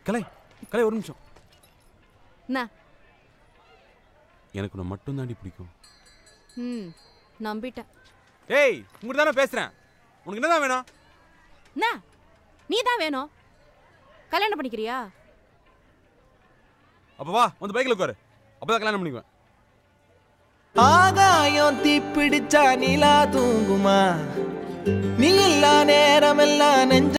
கலை கலை ஒரு நிமிஷம். என்ன? எனக்கு உன்னை மட்டும் தாண்டி பிடிக்கும். நம்பிட்டேன். ஏய் உங்கள்கிட்ட தானே பேசுறேன். உனக்கு என்னதான் வேணும்? என்ன? நீ தான் வேணும். கல்யாணம் பண்ணிக்கிறியா? அப்ப வா வந்து பைக்ல உட்காரு. அப்பதான் கல்யாணம் பண்ணிக்குவேன். ஆகாயம் தீப்பிடிச்சா நிலா தூங்குமா? நீ இல்லா நேரமெல்லாம் நெஞ்ச